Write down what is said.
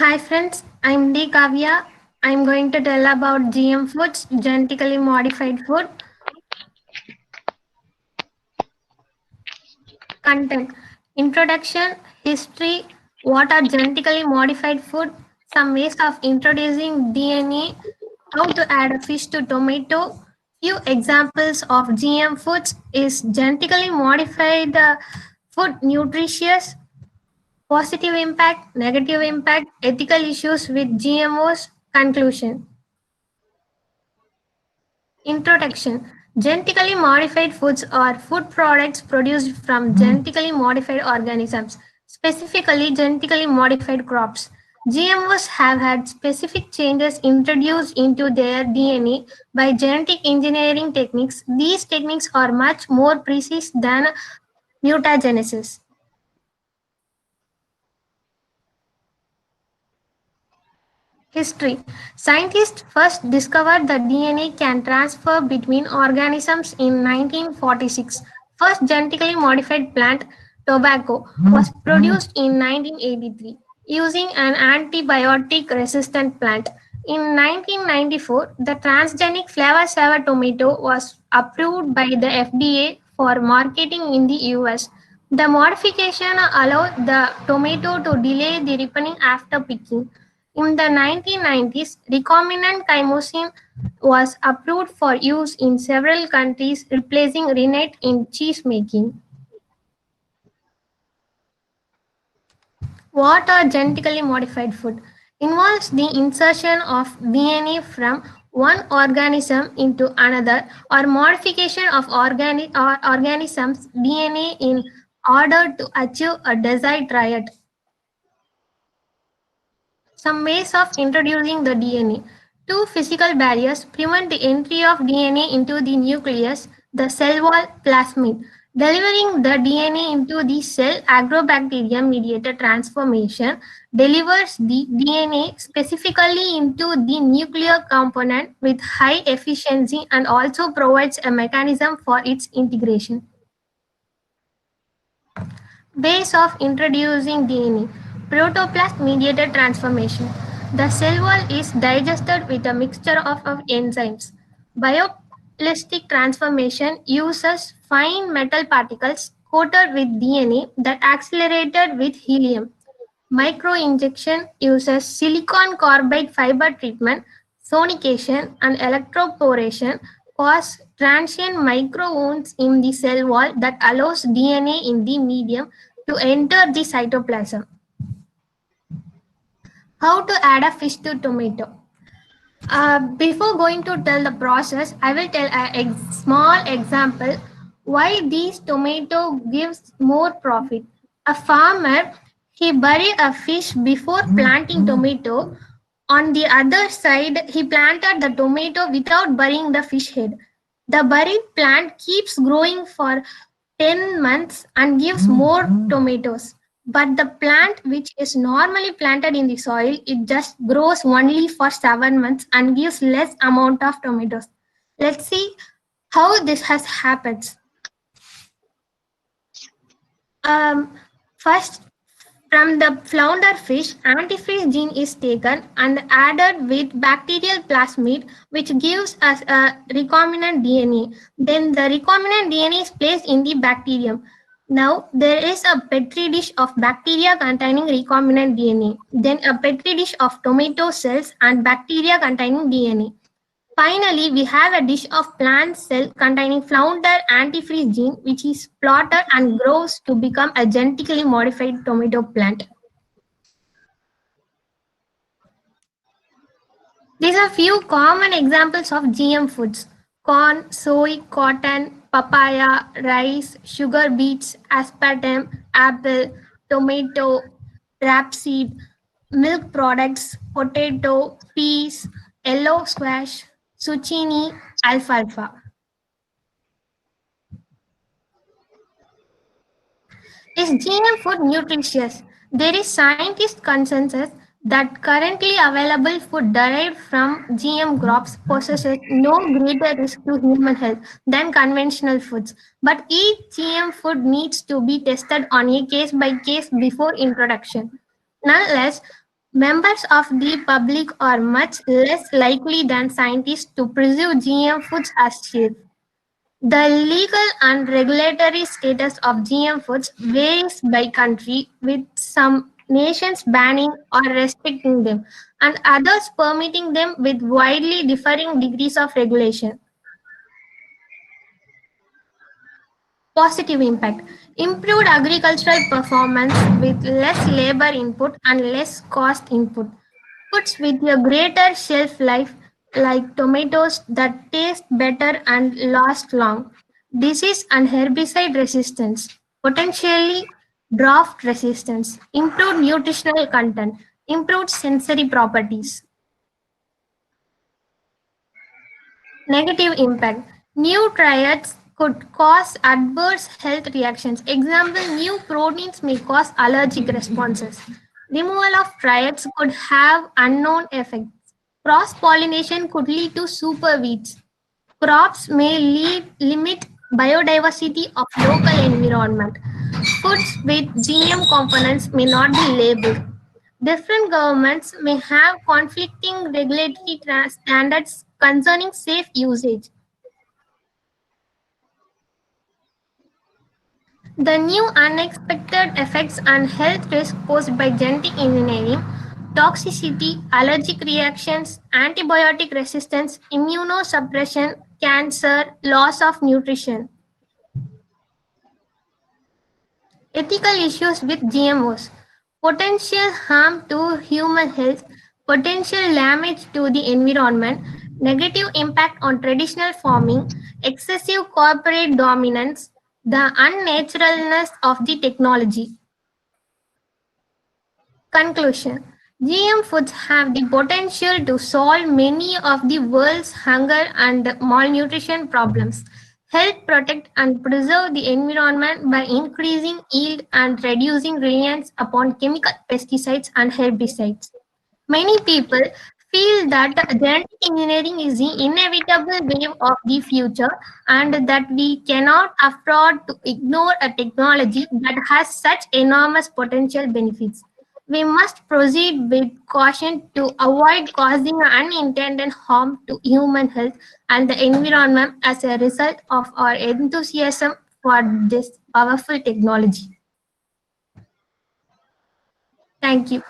Hi friends, I'm D Kavya. I'm going to tell about GM foods, genetically modified food. Content, introduction, history, what are genetically modified food, some ways of introducing DNA, how to add a fish to tomato. Few examples of GM foods is genetically modified food nutritious, positive impact, negative impact, ethical issues with GMOs, conclusion. Introduction. Genetically modified foods are food products produced from genetically modified organisms, specifically genetically modified crops. GMOs have had specific changes introduced into their DNA by genetic engineering techniques. These techniques are much more precise than mutagenesis. History. Scientists first discovered that DNA can transfer between organisms in 1946. First genetically modified plant, tobacco, was produced in 1983 using an antibiotic resistant plant. In 1994, the transgenic flavor saver tomato was approved by the FDA for marketing in the US. The modification allowed the tomato to delay the ripening after picking. In the 1990s, recombinant chymosin was approved for use in several countries, replacing rennet in cheese making. What are genetically modified food? Involves the insertion of DNA from one organism into another or modification of organisms' DNA in order to achieve a desired triad. Some ways of introducing the DNA. Two physical barriers prevent the entry of DNA into the nucleus, the cell wall plasmid. Delivering the DNA into the cell, agrobacterium mediated transformation delivers the DNA specifically into the nuclear component with high efficiency and also provides a mechanism for its integration. Ways of introducing DNA. Protoplast mediated transformation. The cell wall is digested with a mixture of enzymes. Bioplastic transformation uses fine metal particles coated with DNA that accelerated with helium. Microinjection uses silicon carbide fiber treatment, sonication, and electroporation cause transient micro wounds in the cell wall that allows DNA in the medium to enter the cytoplasm. How to add a fish to tomato? Before going to tell the process, I will tell a small example why these tomato gives more profit. A farmer he buried a fish before planting tomato. On the other side, he planted the tomato without burying the fish head. The buried plant keeps growing for 10 months and gives more tomatoes. But the plant which is normally planted in the soil, it just grows only for 7 months and gives less amount of tomatoes. Let's see how this has happened. Um, First, from the flounder fish, antifreeze gene is taken and added with bacterial plasmid, which gives us a recombinant DNA. Then the recombinant DNA is placed in the bacterium. Now there is a petri dish of bacteria containing recombinant DNA, then a petri dish of tomato cells and bacteria containing DNA. Finally, we have a dish of plant cell containing flounder antifreeze gene, which is plotted and grows to become a genetically modified tomato plant. These are few common examples of GM foods: corn, soy, cotton, papaya, rice, sugar beets, aspartame, apple, tomato, rapeseed, milk products, potato, peas, yellow squash, zucchini, alfalfa. Is GM food nutritious? There is scientist consensus that currently available food derived from GM crops possesses no greater risk to human health than conventional foods. But each GM food needs to be tested on a case by case before introduction. Nonetheless, Members of the public are much less likely than scientists to perceive GM foods as safe. The legal and regulatory status of GM foods varies by country, with some nations banning or restricting them, and others permitting them with widely differing degrees of regulation. Positive impact: improved agricultural performance with less labor input and less cost input. Foods with a greater shelf life, like tomatoes that taste better and last long. Disease and herbicide resistance, potentially drought resistance, improved nutritional content, improved sensory properties. Negative impact: new triads could cause adverse health reactions. Example, new proteins may cause allergic responses. Removal of triads could have unknown effects. Cross pollination could lead to superweeds. Crops may limit biodiversity of local environment. Foods with GM components may not be labeled. Different governments may have conflicting regulatory standards concerning safe usage. The new unexpected effects and health risks posed by genetic engineering, toxicity, allergic reactions, antibiotic resistance, immunosuppression, cancer, loss of nutrition. Ethical issues with GMOs: potential harm to human health, potential damage to the environment, negative impact on traditional farming, excessive corporate dominance, the unnaturalness of the technology. Conclusion: GM foods have the potential to solve many of the world's hunger and malnutrition problems, help protect and preserve the environment by increasing yield and reducing reliance upon chemical pesticides and herbicides. Many people feel that genetic engineering is the inevitable wave of the future and that we cannot afford to ignore a technology that has such enormous potential benefits. We must proceed with caution to avoid causing unintended harm to human health and the environment as a result of our enthusiasm for this powerful technology. Thank you.